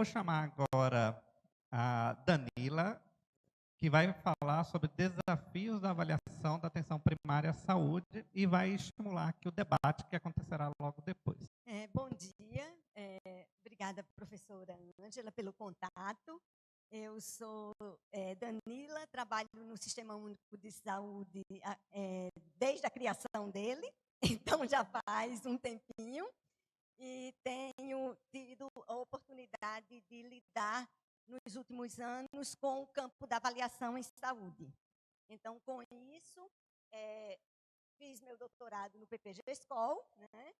vou chamar agora a Danila, que vai falar sobre desafios da avaliação da atenção primária à saúde e vai estimular aqui o debate que acontecerá logo depois. Bom dia, obrigada, professora Ângela, pelo contato. Eu sou Danila, trabalho no Sistema Único de Saúde desde a criação dele, então já faz um tempinho, e tenho tido a oportunidade de lidar nos últimos anos com o campo da avaliação em saúde. Então, com isso, fiz meu doutorado no PPG School, né?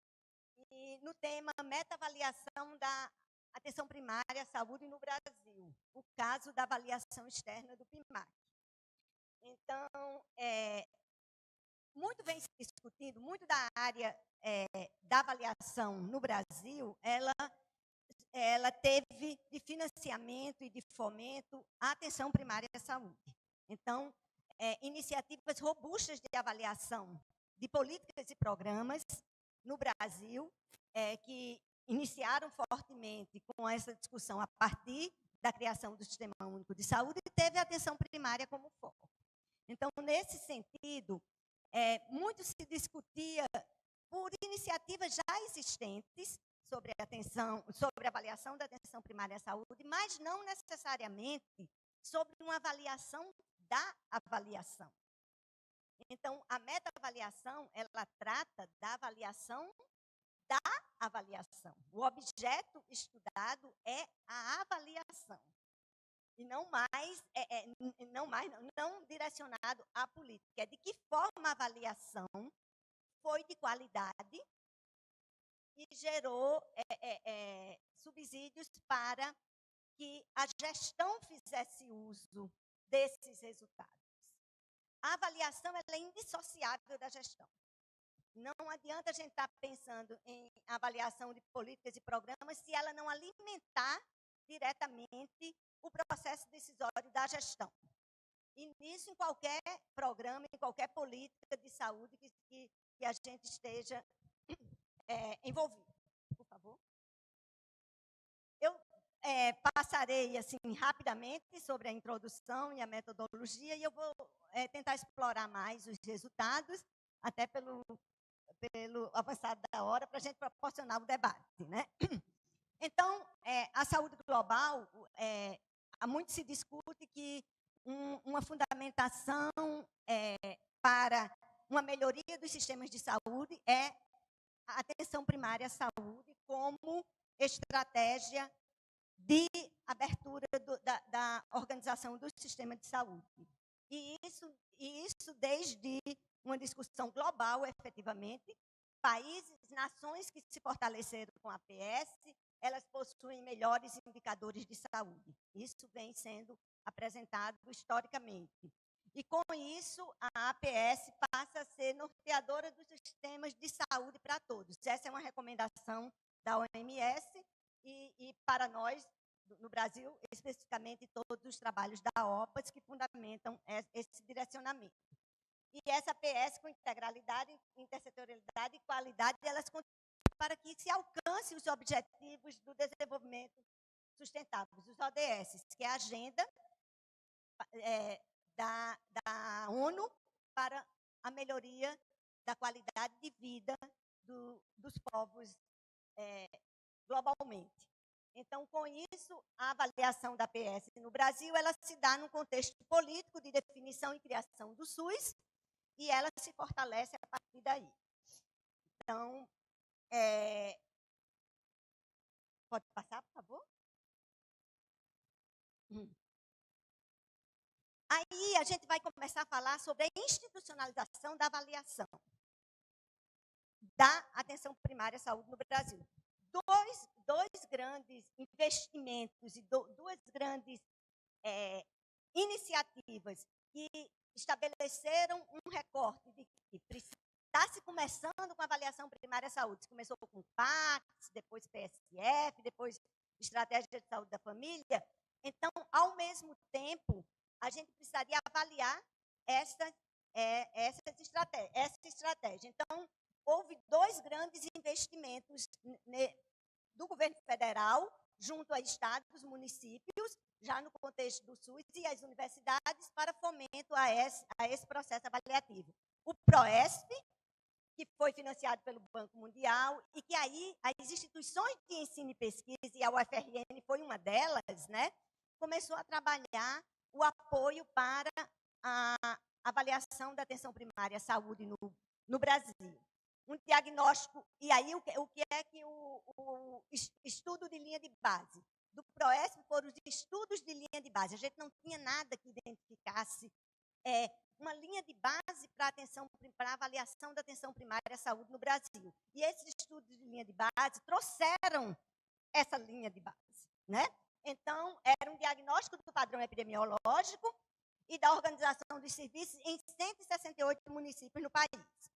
E no tema meta-avaliação da atenção primária à saúde no Brasil, o caso da avaliação externa do PIMAC. Então, muito vem se discutindo, muito da área da avaliação no Brasil, ela teve de financiamento e de fomento a atenção primária à saúde. Então, iniciativas robustas de avaliação de políticas e programas no Brasil, que iniciaram fortemente com essa discussão a partir da criação do Sistema Único de Saúde, e teve a atenção primária como foco. Então, nesse sentido, muito se discutia por iniciativas já existentes sobre a avaliação da atenção primária à saúde, mas não necessariamente sobre uma avaliação da avaliação. Então, a meta-avaliação, ela trata da avaliação da avaliação. O objeto estudado é a avaliação. E não direcionado à política. É de que forma a avaliação foi de qualidade e gerou subsídios para que a gestão fizesse uso desses resultados. A avaliação ela é indissociável da gestão. Não adianta a gente estar pensando em avaliação de políticas e programas se ela não alimentar diretamente o processo decisório da gestão. E nisso, em qualquer programa, em qualquer política de saúde que a gente esteja envolvido. Por favor. Eu passarei assim rapidamente sobre a introdução e a metodologia, e eu vou tentar explorar mais os resultados, até pelo avançado da hora, para a gente proporcionar o debate, né? Então, a saúde global, muito se discute que uma fundamentação para uma melhoria dos sistemas de saúde é a atenção primária à saúde como estratégia de abertura da organização do sistema de saúde. E isso desde uma discussão global, efetivamente, países, nações que se fortaleceram com a APS, elas possuem melhores indicadores de saúde. Isso vem sendo apresentado historicamente. E, com isso, a APS passa a ser norteadora dos sistemas de saúde para todos. Essa é uma recomendação da OMS e para nós, no Brasil, especificamente, todos os trabalhos da OPAS que fundamentam esse direcionamento. E essa APS, com integralidade, intersetorialidade e qualidade, elas contribuem para que se alcance os objetivos do desenvolvimento sustentável, os ODS, que é a agenda da ONU para a melhoria da qualidade de vida dos povos globalmente. Então, com isso, a avaliação da APS no Brasil, ela se dá num contexto político de definição e criação do SUS, e ela se fortalece a partir daí. Então, pode passar, por favor? Aí a gente vai começar a falar sobre a institucionalização da avaliação da atenção primária à saúde no Brasil. Dois grandes investimentos e duas grandes iniciativas que estabeleceram um recorte de que está se começando com a avaliação primária à saúde. Começou com o PACS, depois PSF, depois Estratégia de Saúde da Família. Então, ao mesmo tempo, a gente precisaria avaliar essa estratégia. Então, houve dois grandes investimentos do governo federal, junto a estados, municípios, já no contexto do SUS, e as universidades para fomento a esse processo avaliativo. O PROESP, que foi financiado pelo Banco Mundial, e que aí as instituições de ensino e pesquisa, e a UFRN foi uma delas, né, começou a trabalhar o apoio para a avaliação da atenção primária à saúde no Brasil. Um diagnóstico, e aí o que é que o estudo de linha de base do PROESP foram os estudos de linha de base. A gente não tinha nada que identificasse uma linha de base para a avaliação da atenção primária à saúde no Brasil. E esses estudos de linha de base trouxeram essa linha de base, né? Então, era um diagnóstico do padrão epidemiológico e da organização dos serviços em 168 municípios no país.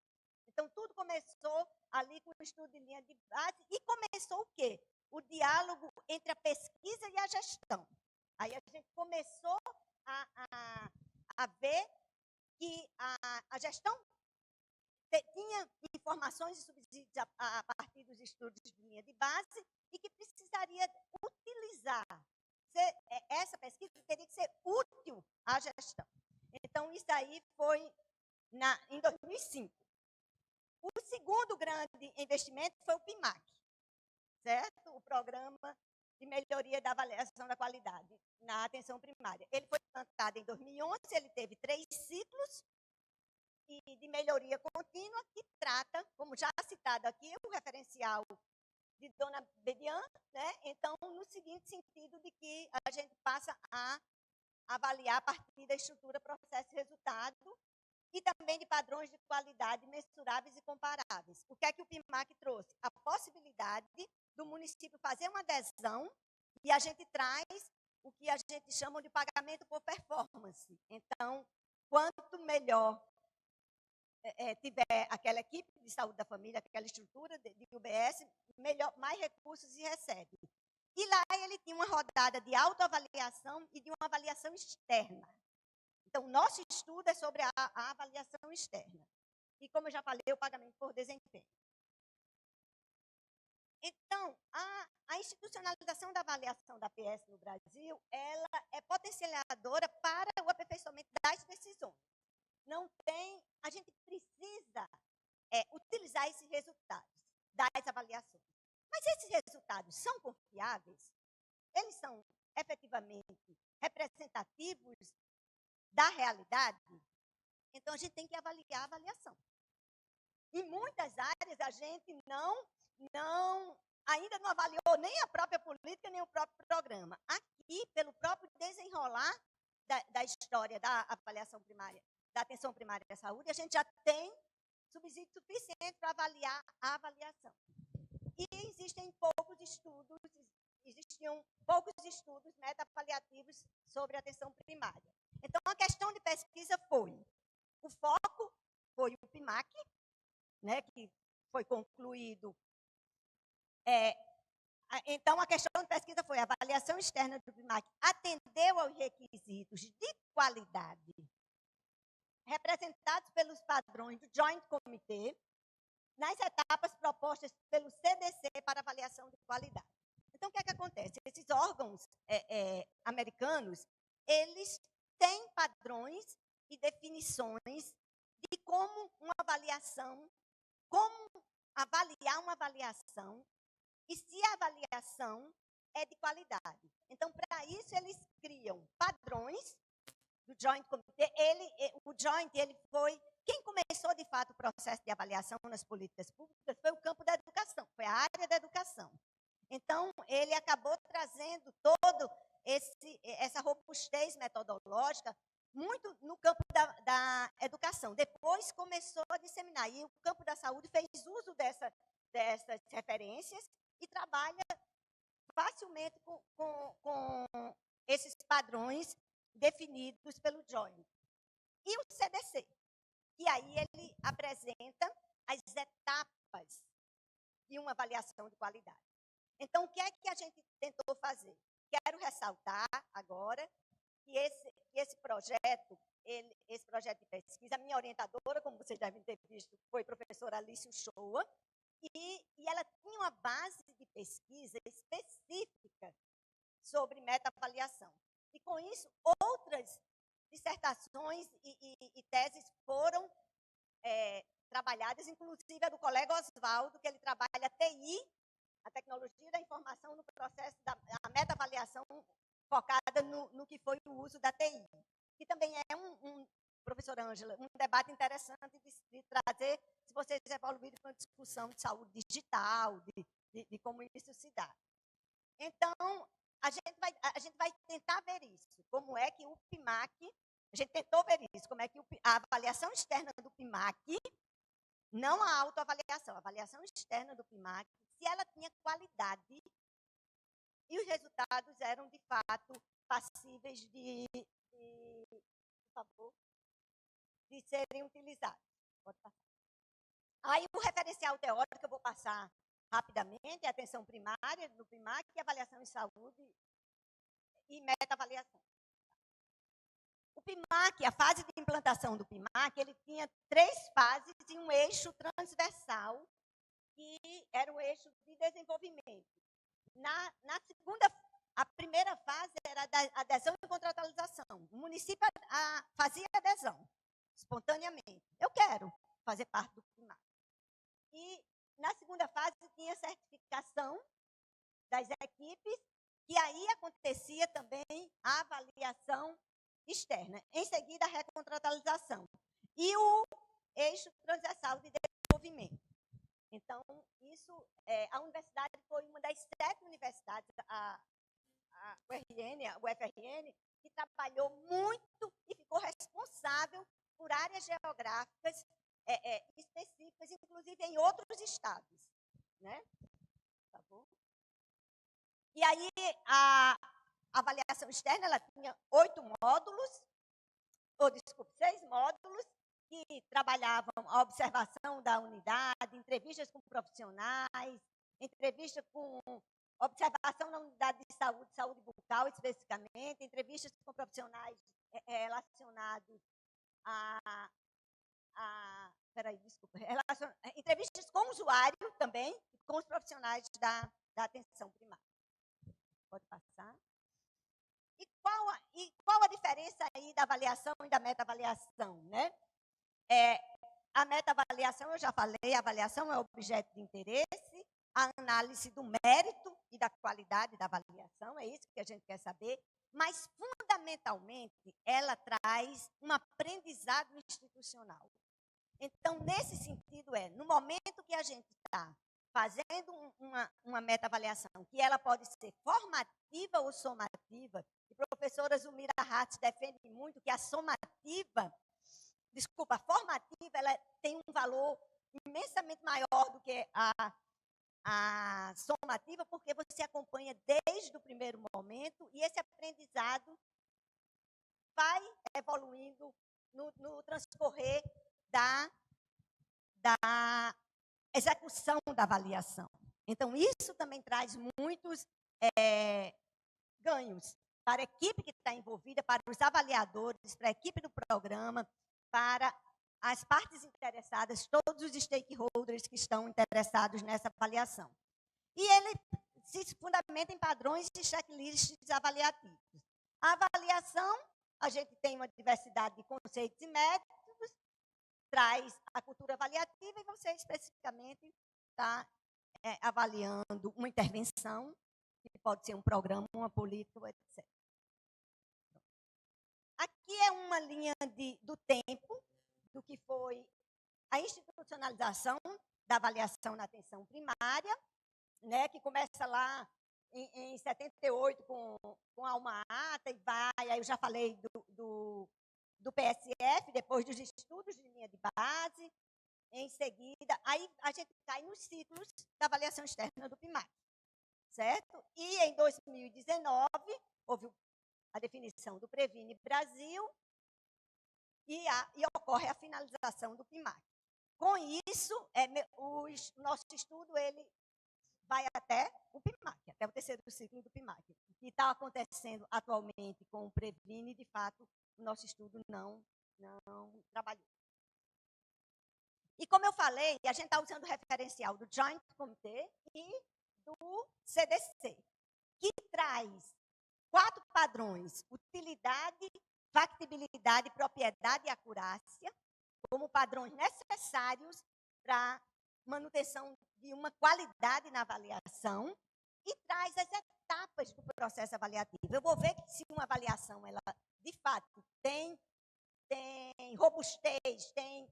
Então, tudo começou ali com o estudo de linha de base e começou o quê? O diálogo entre a pesquisa e a gestão. Aí a gente começou a ver que a gestão tinha informações e subsídios a partir dos estudos de linha de base e que precisaria utilizar. Essa pesquisa teria que ser útil à gestão. Então, isso aí foi em 2005. O segundo grande investimento foi o PIMAC, certo? O Programa de Melhoria da Avaliação da Qualidade na Atenção Primária. Ele foi implantado em 2011, ele teve 3 ciclos de melhoria contínua, que trata, como já citado aqui, o referencial de Dona Bedian, né? Então, no seguinte sentido de que a gente passa a avaliar a partir da estrutura, processo e resultado, e também de padrões de qualidade mensuráveis e comparáveis. O que é que o PIMAC trouxe? A possibilidade do município fazer uma adesão e a gente traz o que a gente chama de pagamento por performance. Então, quanto melhor tiver aquela equipe de saúde da família, aquela estrutura de UBS, mais recursos se recebe. E lá ele tinha uma rodada de autoavaliação e de uma avaliação externa. Então, o nosso estudo é sobre a avaliação externa. E, como eu já falei, o pagamento por desempenho. Então, a institucionalização da avaliação da PS no Brasil, ela é potencializadora para o aperfeiçoamento das decisões. Não tem, a gente precisa utilizar esses resultados das avaliações. Mas esses resultados são confiáveis? Eles são efetivamente representativos da realidade? Então, a gente tem que avaliar a avaliação. Em muitas áreas, a gente ainda não avaliou nem a própria política, nem o próprio programa. Aqui, pelo próprio desenrolar da história da avaliação primária, da atenção primária à saúde, a gente já tem subsídio suficiente para avaliar a avaliação. E existiam poucos estudos meta-avaliativos sobre a atenção primária. Então, a questão de pesquisa o foco foi o PIMAC, né, que foi concluído. Então, a questão de pesquisa foi a avaliação externa do PIMAC atendeu aos requisitos de qualidade representados pelos padrões do Joint Committee nas etapas propostas pelo CDC para avaliação de qualidade. Então, o que é que acontece? Esses órgãos americanos, eles têm padrões e definições de como avaliar uma avaliação e se a avaliação é de qualidade. Então, para isso, eles criam padrões do Joint Committee. O Joint, quem começou, de fato, o processo de avaliação nas políticas públicas foi o campo da educação, foi a área da educação. Então, ele acabou trazendo todo essa robustez metodológica muito no campo da educação. Depois começou a disseminar. E o campo da saúde fez uso dessas referências e trabalha facilmente com esses padrões definidos pelo Joint. E o CDC, que aí ele apresenta as etapas de uma avaliação de qualidade. Então, o que é que a gente tentou fazer? Quero ressaltar agora que esse projeto de pesquisa, a minha orientadora, como vocês devem ter visto, foi a professora Alice Uchoa, E ela tinha uma base de pesquisa específica sobre meta-avaliação. E, com isso, outras dissertações e teses foram trabalhadas, inclusive a do colega Oswaldo, que ele trabalha TI, a tecnologia da informação no processo da meta-avaliação focada no que foi o uso da TI. Que também é professora Ângela, um debate interessante de trazer, se vocês evoluírem para uma discussão de saúde digital, de como isso se dá. Então, a gente vai tentar ver isso, como é que o PIMAC, a gente tentou ver isso, como é que a avaliação externa do PIMAC, não a autoavaliação, a avaliação externa do PIMAC, se ela tinha qualidade e os resultados eram, de fato, passíveis por favor, de serem utilizados. Pode passar. Aí, o referencial teórico, eu vou passar rapidamente, é atenção primária, no PIMAC, e avaliação em saúde e meta-avaliação. O PIMAC, a fase de implantação do PIMAC, ele tinha 3 fases e um eixo transversal, que era o eixo de desenvolvimento. Na segunda, a primeira fase era da adesão e contratualização. O município fazia adesão, espontaneamente. Eu quero fazer parte do PIMAC. E na segunda fase tinha certificação das equipes, e aí acontecia também a avaliação externa. Em seguida, a recontratualização. E o eixo transversal de desenvolvimento. Então, isso, a universidade foi uma das 7 universidades, a UFRN, que trabalhou muito e ficou responsável por áreas geográficas específicas, inclusive em outros estados. Né? Tá bom? E aí, a avaliação externa, ela tinha 8 módulos, 6 módulos, que trabalhavam a observação da unidade, entrevistas com profissionais, entrevista com observação na unidade de saúde bucal especificamente, entrevistas com profissionais relacionados entrevistas com o usuário também, com os profissionais da atenção primária. Pode passar. E qual a diferença aí da avaliação e da meta-avaliação, né? A meta-avaliação, eu já falei, a avaliação é objeto de interesse, a análise do mérito e da qualidade da avaliação, é isso que a gente quer saber, mas, fundamentalmente, ela traz um aprendizado institucional. Então, nesse sentido, no momento que a gente está fazendo uma meta-avaliação, que ela pode ser formativa ou somativa, e a professora Zulmira Hatz defende muito que a formativa, ela tem um valor imensamente maior do que a somativa, porque você acompanha desde o primeiro momento e esse aprendizado vai evoluindo no transcorrer da execução da avaliação. Então, isso também traz muitos ganhos para a equipe que está envolvida, para os avaliadores, para a equipe do programa, para as partes interessadas, todos os stakeholders que estão interessados nessa avaliação. E ele se fundamenta em padrões e checklists avaliativos. A avaliação, a gente tem uma diversidade de conceitos e métodos, traz a cultura avaliativa e você especificamente está avaliando uma intervenção, que pode ser um programa, uma política, etc. Aqui é uma linha do tempo, do que foi a institucionalização da avaliação na atenção primária, né, que começa lá em 78 com a Alma Ata e vai, aí eu já falei do PSF, depois dos estudos de linha de base, em seguida, aí a gente cai nos ciclos da avaliação externa do PIMAC, certo? E em 2019, houve a definição do Previne Brasil e ocorre a finalização do PIMAC. Com isso, o nosso estudo ele vai até o PIMAC, até o 3º ciclo do PIMAC. O que está acontecendo atualmente com o Previne, de fato, o nosso estudo não trabalhou. E como eu falei, a gente está usando o referencial do Joint Committee e do CDC, que traz 4 padrões: utilidade, factibilidade, propriedade e acurácia, como padrões necessários para manutenção de uma qualidade na avaliação, e traz as etapas do processo avaliativo. Eu vou ver se uma avaliação, ela, de fato, tem robustez, tem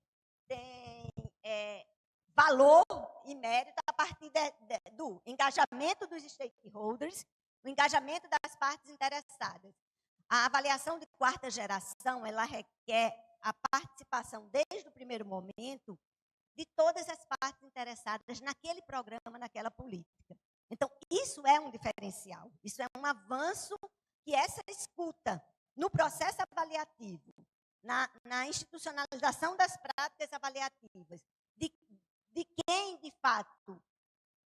valor e mérito a partir do engajamento dos stakeholders, o engajamento das partes interessadas. A avaliação de 4ª geração, ela requer a participação desde o primeiro momento de todas as partes interessadas naquele programa, naquela política. Então, isso é um diferencial, isso é um avanço que essa escuta no processo avaliativo, na institucionalização das práticas avaliativas, de quem, de fato,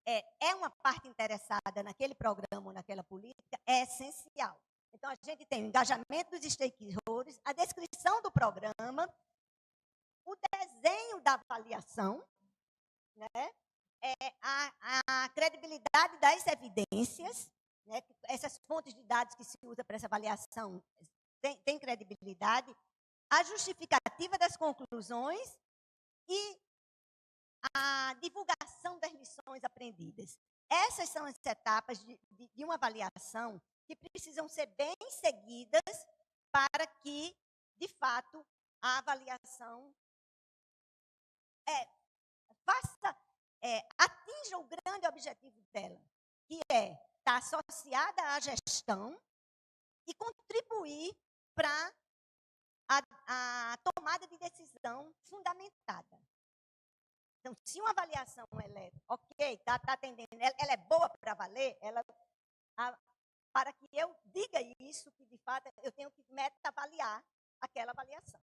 é uma parte interessada naquele programa ou naquela política, é essencial. Então, a gente tem o engajamento dos stakeholders, a descrição do programa, o desenho da avaliação, né? A credibilidade das evidências, né? Essas fontes de dados que se usa para essa avaliação tem credibilidade, a justificativa das conclusões e a divulgação das lições aprendidas. Essas são as etapas de uma avaliação que precisam ser bem seguidas para que, de fato, a avaliação atinja o grande objetivo dela, que é estar associada à gestão e contribuir para a tomada de decisão fundamentada. Então, se uma avaliação ela é ok, está atendendo, ela é boa para valer, para que eu diga isso, que de fato eu tenho que meta-avaliar aquela avaliação.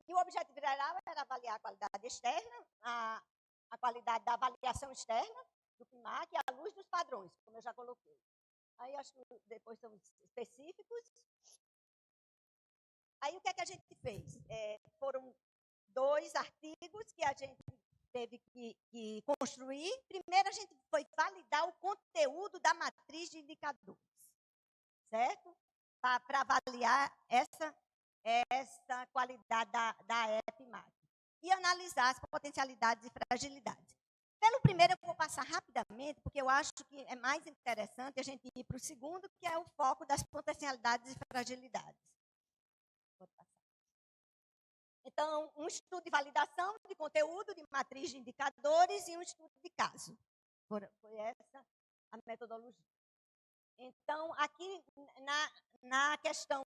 E o objetivo geral era avaliar a qualidade externa, a qualidade da avaliação externa do PIMAC à luz dos padrões, como eu já coloquei. Aí, acho que depois são específicos. Aí, o que é que a gente fez? Foram 2 artigos que a gente teve que construir. Primeiro, a gente foi validar o conteúdo da matriz de indicadores, certo? Para avaliar essa qualidade da EPIMAC e analisar as potencialidades e fragilidades. Pelo primeiro, eu vou passar rapidamente, porque eu acho que é mais interessante a gente ir para o segundo, que é o foco das potencialidades e fragilidades. Vou passar. Então, um estudo de validação de conteúdo, de matriz de indicadores e um estudo de caso. Foi essa a metodologia. Então, aqui na questão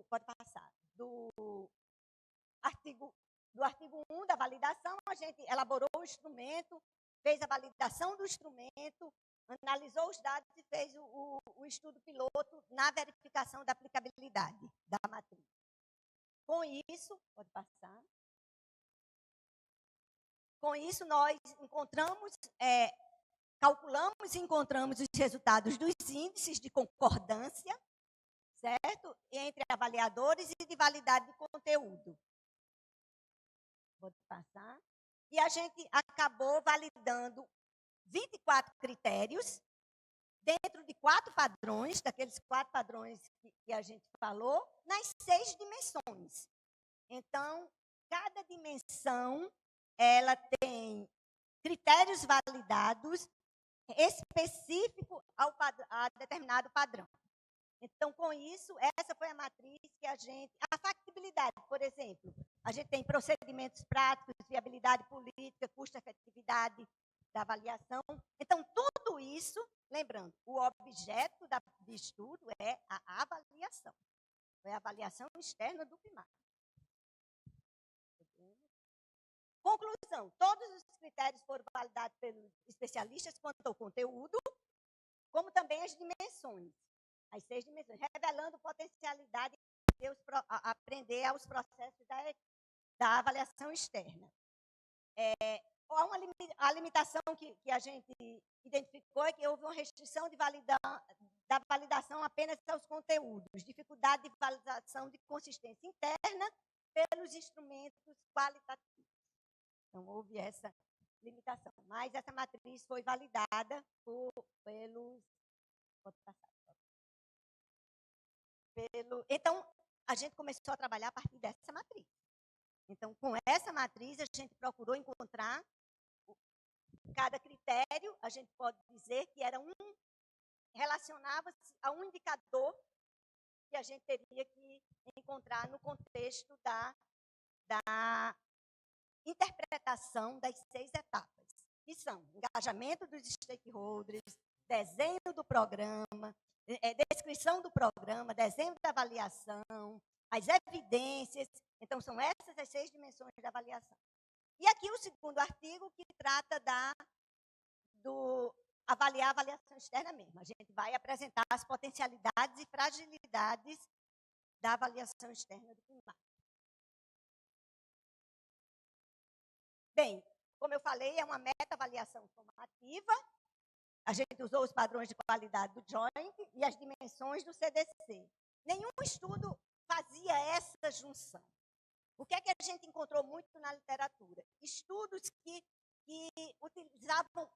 pode passar, do artigo 1 da validação, a gente elaborou o instrumento, fez a validação do instrumento, analisou os dados e fez o estudo piloto na verificação da aplicabilidade da matriz. Com isso, pode passar. Com isso, nós calculamos e encontramos os resultados dos índices de concordância, certo? Entre avaliadores e de validade de conteúdo. Pode passar. E a gente acabou validando 24 critérios dentro de 4 padrões, daqueles 4 padrões que a gente falou, nas 6 dimensões. Então, cada dimensão, ela tem critérios validados específicos a determinado padrão. Então, com isso, essa foi a matriz que a factibilidade, por exemplo, a gente tem procedimentos práticos, viabilidade política, custo-efetividade da avaliação. Então, tudo isso, lembrando, o objeto de estudo é a avaliação. É a avaliação externa do PIMAC. Conclusão, todos os critérios foram validados pelos especialistas quanto ao conteúdo, como também as dimensões, as 6 dimensões, revelando potencialidade de aprender aos processos da avaliação externa. A limitação que a gente identificou é que houve uma restrição da validação apenas aos conteúdos, dificuldade de validação de consistência interna externa pelos instrumentos qualitativos. Então, houve essa limitação. Mas essa matriz foi validada pelos... Pode passar. Então, a gente começou a trabalhar a partir dessa matriz. Então, com essa matriz, a gente procurou encontrar cada critério, a gente pode dizer que era relacionava-se a um indicador que a gente teria que encontrar no contexto da interpretação das 6 etapas, que são engajamento dos stakeholders, desenho do programa, descrição do programa, desenho da avaliação, as evidências. Então, são essas as 6 dimensões da avaliação. E aqui o segundo artigo que trata avaliar a avaliação externa mesmo. A gente vai apresentar as potencialidades e fragilidades da avaliação externa do primário. Bem, como eu falei, é uma meta-avaliação formativa. A gente usou os padrões de qualidade do Joint e as dimensões do CDC. Nenhum estudo fazia essa junção. O que é que a gente encontrou muito na literatura? Estudos que utilizavam,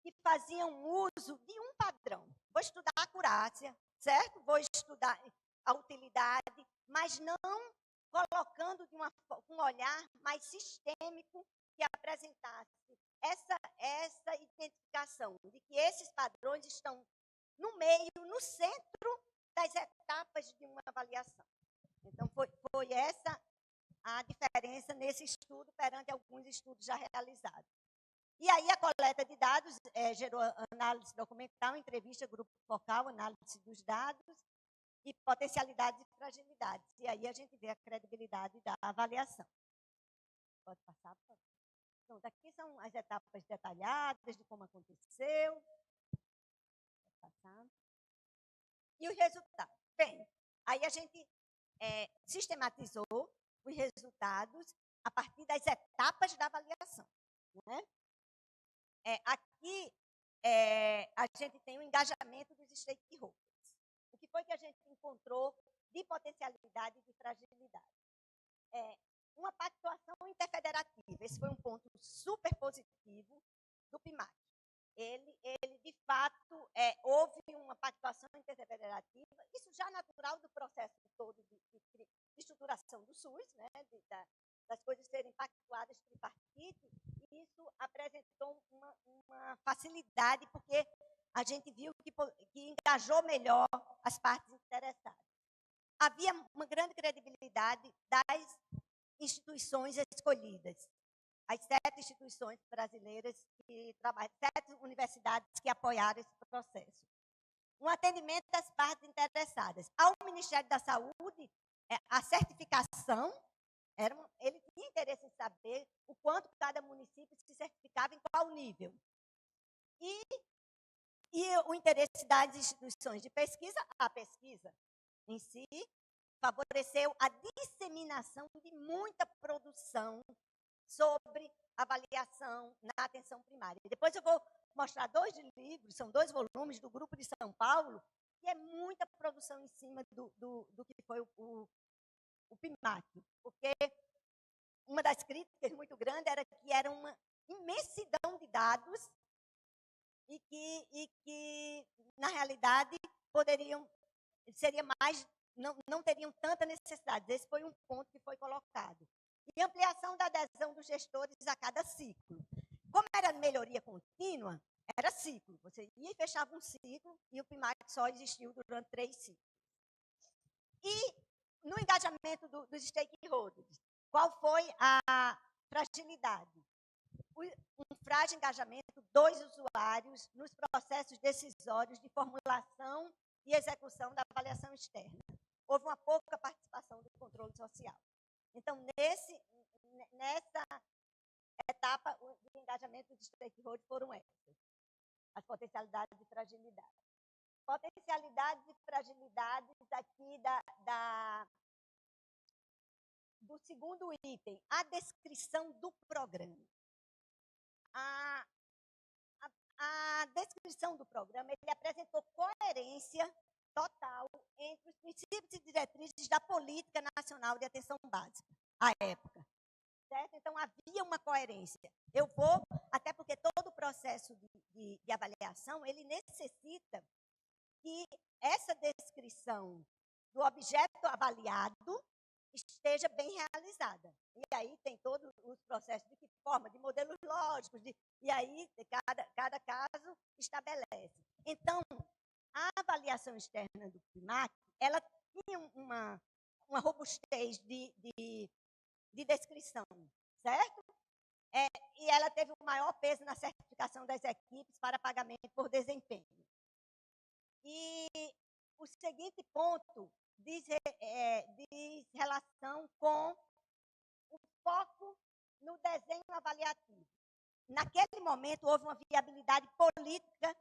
que faziam uso de um padrão. Vou estudar a acurácia, certo? Vou estudar a utilidade, mas não colocando um olhar mais sistêmico que apresentasse essa identificação de que esses padrões estão no meio, no centro das etapas de uma avaliação. Então, foi essa a diferença nesse estudo perante alguns estudos já realizados. E aí a coleta de dados gerou análise documental, entrevista, grupo focal, análise dos dados e potencialidades e fragilidades. E aí a gente vê a credibilidade da avaliação. Pode passar, por favor. Então, daqui são as etapas detalhadas de como aconteceu. Pode passar. E os resultados. Bem, aí a gente sistematizou os resultados a partir das etapas da avaliação. Né? Aqui, a gente tem o engajamento dos stakeholders. O que foi que a gente encontrou de potencialidade e de fragilidade? Uma pactuação interfederativa. Esse foi um ponto super positivo do PIMAC. Ele de fato, houve uma pactuação interfederativa, isso já natural do processo todo de estruturação do SUS, né, das coisas serem pactuadas tripartite, e isso apresentou uma facilidade, porque a gente viu que engajou melhor as partes interessadas. Havia uma grande credibilidade das instituições escolhidas. As 7 instituições brasileiras que trabalham, 7 universidades que apoiaram esse processo. Um atendimento das partes interessadas. Ao Ministério da Saúde, a certificação, ele tinha interesse em saber o quanto cada município se certificava em qual nível. E o interesse das instituições de pesquisa, a pesquisa em si, favoreceu a disseminação de muita produção sobre avaliação na atenção primária. Depois eu vou mostrar 2 livros, são 2 volumes do Grupo de São Paulo, que é muita produção em cima do que foi o PIMAC. Porque uma das críticas muito grandes era que era uma imensidão de dados e que na realidade, seria mais, não teriam tanta necessidade. Esse foi um ponto que foi colocado. E ampliação da adesão dos gestores a cada ciclo. Como era melhoria contínua, era ciclo. Você ia e fechava um ciclo e o PIMAC só existiu durante 3 ciclos. E no engajamento dos stakeholders, qual foi a fragilidade? Um frágil engajamento dos usuários nos processos decisórios de formulação e execução da avaliação externa. Houve uma pouca participação do controle social. Então, nessa etapa, o engajamento dos stakeholders foram essas, as potencialidades e fragilidades. Potencialidades e fragilidades aqui do segundo item, a descrição do programa. A descrição do programa, ele apresentou coerência total entre os princípios e diretrizes da Política Nacional de Atenção Básica, à época. Certo? Então, havia uma coerência. Eu vou, até porque todo o processo de avaliação, ele necessita que essa descrição do objeto avaliado esteja bem realizada. E aí tem todos os processos de que forma, de modelos lógicos, e aí cada caso estabelece. Então, a avaliação externa do PIMAC, ela tinha uma robustez de descrição, certo? E ela teve o maior peso na certificação das equipes para pagamento por desempenho. E o seguinte ponto diz relação com o foco no desenho avaliativo. Naquele momento, houve uma viabilidade política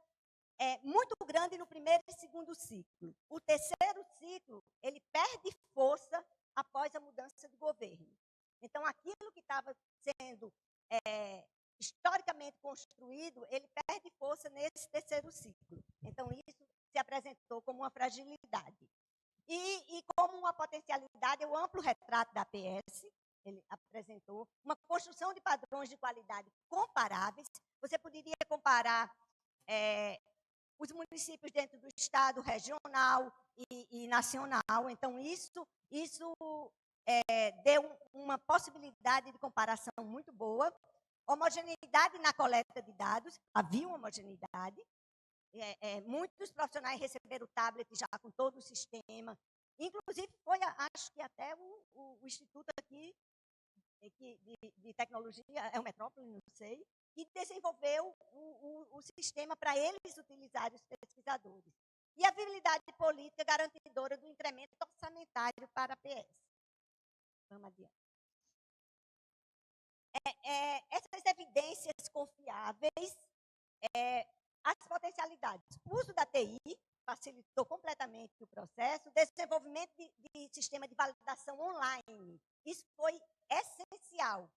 muito grande no primeiro e segundo ciclo. O terceiro ciclo, ele perde força após a mudança de governo. Então, aquilo que estava sendo historicamente construído, ele perde força nesse terceiro ciclo. Então, isso se apresentou como uma fragilidade. E como uma potencialidade, o amplo retrato da APS, ele apresentou uma construção de padrões de qualidade comparáveis. Você poderia comparar os municípios dentro do estado, regional e nacional. Então, isso deu uma possibilidade de comparação muito boa. Homogeneidade na coleta de dados, havia uma homogeneidade. Muitos profissionais receberam o tablet já com todo o sistema. Inclusive, foi, acho que até o instituto aqui de tecnologia, é o Metrópole, não sei, que desenvolveu o sistema para eles utilizarem, os pesquisadores. E a viabilidade política garantidora do incremento orçamentário para a PS. Vamos adiante. Essas evidências confiáveis, as potencialidades. O uso da TI facilitou completamente o processo, o desenvolvimento de sistema de validação online. Isso foi essencial.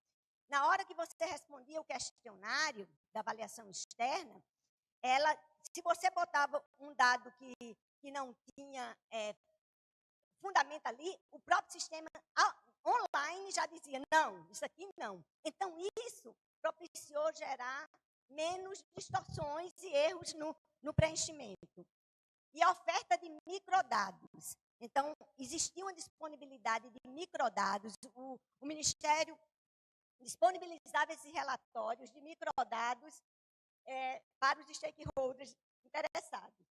Na hora que você respondia o questionário da avaliação externa, se você botava um dado que não tinha fundamento ali, o próprio sistema online já dizia, não, isso aqui não. Então, isso propiciou gerar menos distorções e erros no preenchimento. E a oferta de microdados. Então, existia uma disponibilidade de microdados. O Ministério disponibilizava esses relatórios de microdados para os stakeholders interessados.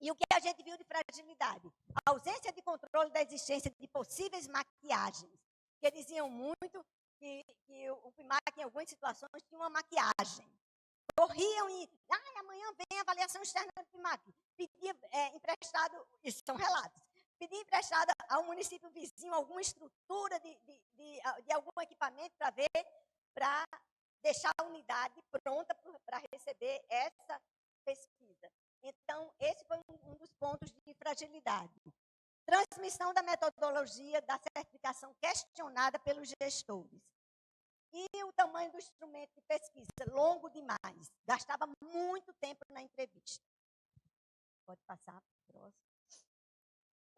E o que a gente viu de fragilidade? A ausência de controle da existência de possíveis maquiagens. Que diziam muito que o PIMAC, em algumas situações, tinha uma maquiagem. Corriam e, amanhã vem a avaliação externa do PIMAC. Pedia emprestado, isso são relatos, pedia emprestado ao município vizinho alguma estrutura de algum equipamento para deixar a unidade pronta para receber essa pesquisa. Então, esse foi um dos pontos de fragilidade. Transmissão da metodologia da certificação questionada pelos gestores. E o tamanho do instrumento de pesquisa, longo demais. Gastava muito tempo na entrevista. Pode passar para o próximo.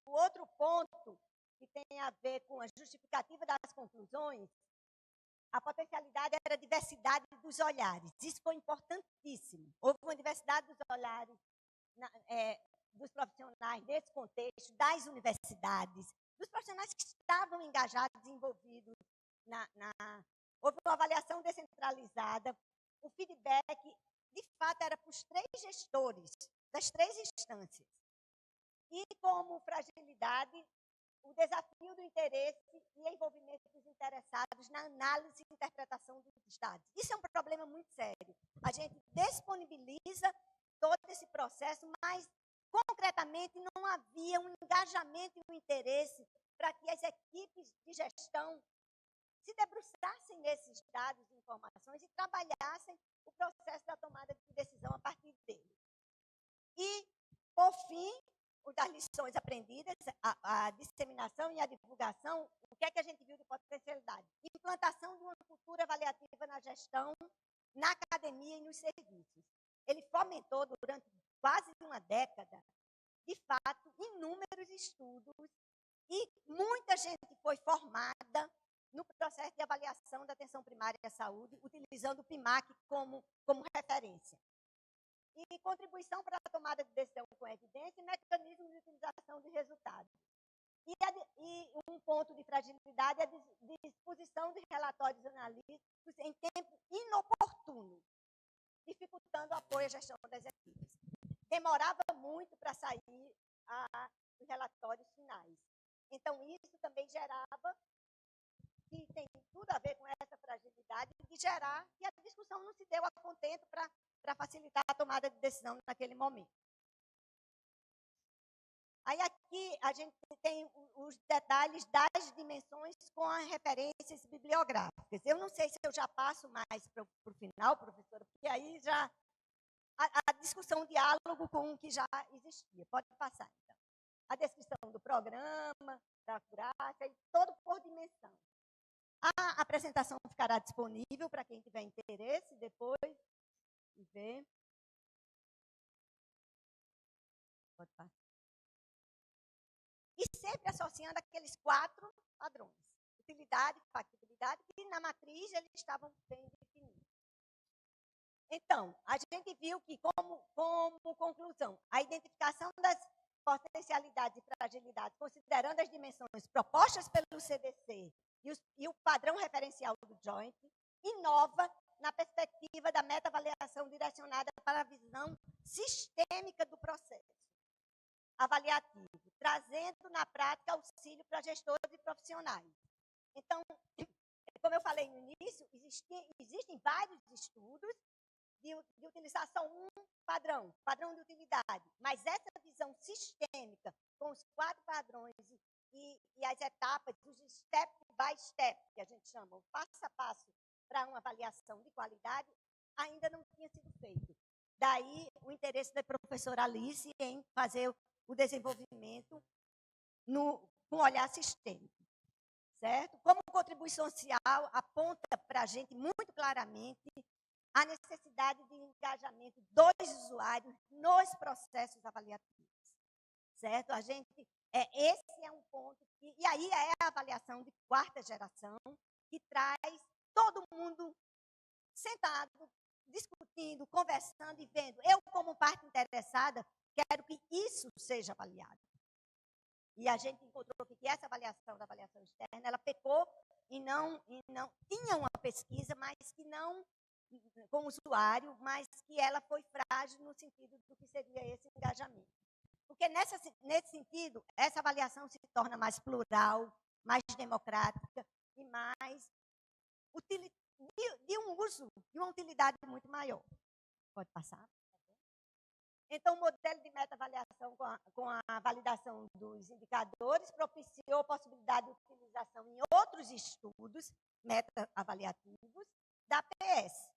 O outro ponto, que tem a ver com a justificativa das conclusões, a potencialidade era a diversidade dos olhares. Isso foi importantíssimo. Houve uma diversidade dos olhares dos profissionais desse contexto, das universidades, dos profissionais que estavam engajados, envolvidos houve uma avaliação descentralizada. O feedback, de fato, era para os 3 gestores das 3 instâncias. E como fragilidade, o desafio do interesse e envolvimento dos interessados na análise e interpretação dos dados. Isso é um problema muito sério. A gente disponibiliza todo esse processo, mas, concretamente, não havia um engajamento e um interesse para que as equipes de gestão se debruçassem nesses dados e informações e trabalhassem o processo da tomada de decisão a partir dele. E, por fim, o das lições aprendidas, a disseminação e a divulgação, o que é que a gente viu de potencialidade? Implantação de uma cultura avaliativa na gestão, na academia e nos serviços. Ele fomentou, durante quase uma década, de fato, inúmeros estudos e muita gente foi formada no processo de avaliação da atenção primária à saúde, utilizando o PIMAC como referência. E contribuição para a tomada de decisão com evidência e mecanismos de utilização de resultados. E um ponto de fragilidade é a disposição de relatórios analíticos em tempo inoportuno, dificultando o apoio à gestão das equipes. Demorava muito para sair os relatórios finais. Então, isso também gerava, e tem tudo a ver com essa fragilidade, de gerar que a discussão não se deu a contento para facilitar a tomada de decisão naquele momento. Aí aqui a gente tem os detalhes das dimensões com as referências bibliográficas. Eu não sei se eu já passo mais para o final, professora, porque aí já a discussão, o diálogo com o que já existia. Pode passar, então. A descrição do programa, da acurácia, e todo por dimensão. A apresentação ficará disponível para quem tiver interesse depois de ver. Pode passar. E sempre associando aqueles 4 padrões. Utilidade, factibilidade, que na matriz eles estavam bem definidos. Então, a gente viu que, como conclusão, a identificação das potencialidades e fragilidades, considerando as dimensões propostas pelo CDC e o padrão referencial do Joint, inova na perspectiva da meta-avaliação direcionada para a visão sistêmica do processo avaliativo, trazendo na prática auxílio para gestores e profissionais. Então, como eu falei no início, existem vários estudos de utilização padrão de utilidade, mas essa visão sistêmica, com os 4 padrões e as etapas, os step by step, que a gente chama, o passo a passo para uma avaliação de qualidade, ainda não tinha sido feito. Daí o interesse da professora Alice em fazer o desenvolvimento com olhar sistêmico, certo? Como contribuição social, aponta para a gente muito claramente a necessidade de engajamento dos usuários nos processos avaliativos, certo? Esse é um ponto, e aí é a avaliação de 4ª geração, que traz todo mundo sentado, discutindo, conversando e vendo. Eu, como parte interessada, quero que isso seja avaliado. E a gente encontrou que essa avaliação da avaliação externa, ela pecou e não tinha uma pesquisa, mas que não com o usuário, mas que ela foi frágil no sentido do que seria esse engajamento. Porque nesse sentido, essa avaliação se torna mais plural, mais democrática e mais de um uso, de uma utilidade muito maior. Pode passar? Então, o modelo de meta-avaliação com a validação dos indicadores propiciou a possibilidade de utilização em outros estudos meta-avaliativos da PS.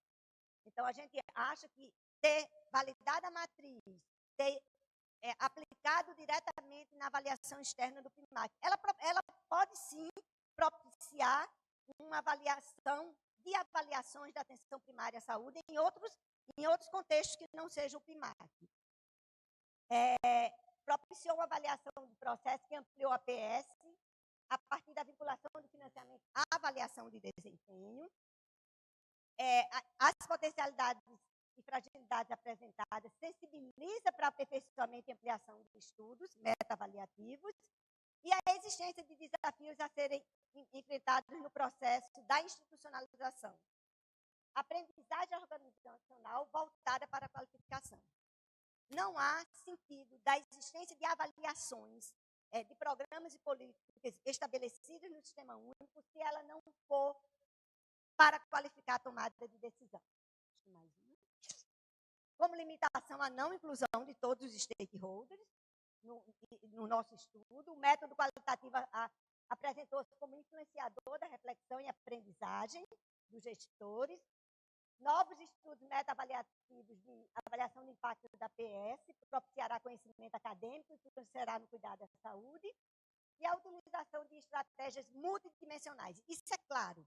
Então, a gente acha que ter validado a matriz, ter aplicado diretamente na avaliação externa do PIMAC, ela pode sim propiciar uma avaliação de avaliações da atenção primária à saúde em outros contextos que não seja o PIMAC. Propiciou uma avaliação do processo que ampliou a PS a partir da vinculação do financiamento à avaliação de desempenho. As potencialidades e fragilidades apresentadas sensibiliza para aperfeiçoamento e ampliação de estudos meta-avaliativos e a existência de desafios a serem enfrentados no processo da institucionalização. Aprendizagem organizacional voltada para a qualificação. Não há sentido da existência de avaliações de programas e políticas estabelecidos no Sistema Único se ela não for para qualificar a tomada de decisão. Como limitação à não inclusão de todos os stakeholders no nosso estudo, o método qualitativo apresentou-se como influenciador da reflexão e aprendizagem dos gestores. Novos estudos meta-avaliativos de avaliação de impacto da PS propiciará conhecimento acadêmico e influenciará no cuidado da saúde e a utilização de estratégias multidimensionais. Isso é claro.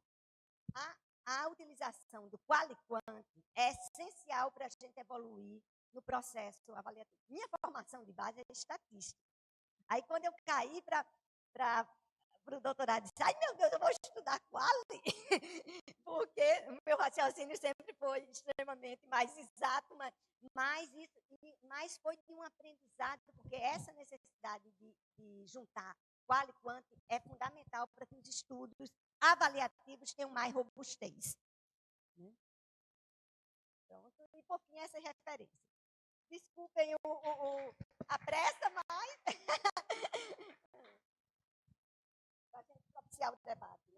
A utilização do qual e quanto é essencial para a gente evoluir no processo avaliativo. Minha formação de base é estatística. Aí, quando eu caí para o doutorado, disse, ai, meu Deus, eu vou estudar quali, porque o meu raciocínio sempre foi extremamente mais exato, mas foi de um aprendizado, porque essa necessidade de juntar quali e quanti é fundamental para que os estudos avaliativos tenham mais robustez. Pronto, e por fim, essa referência. Desculpem a pressa, mas para a gente propiciar o debate.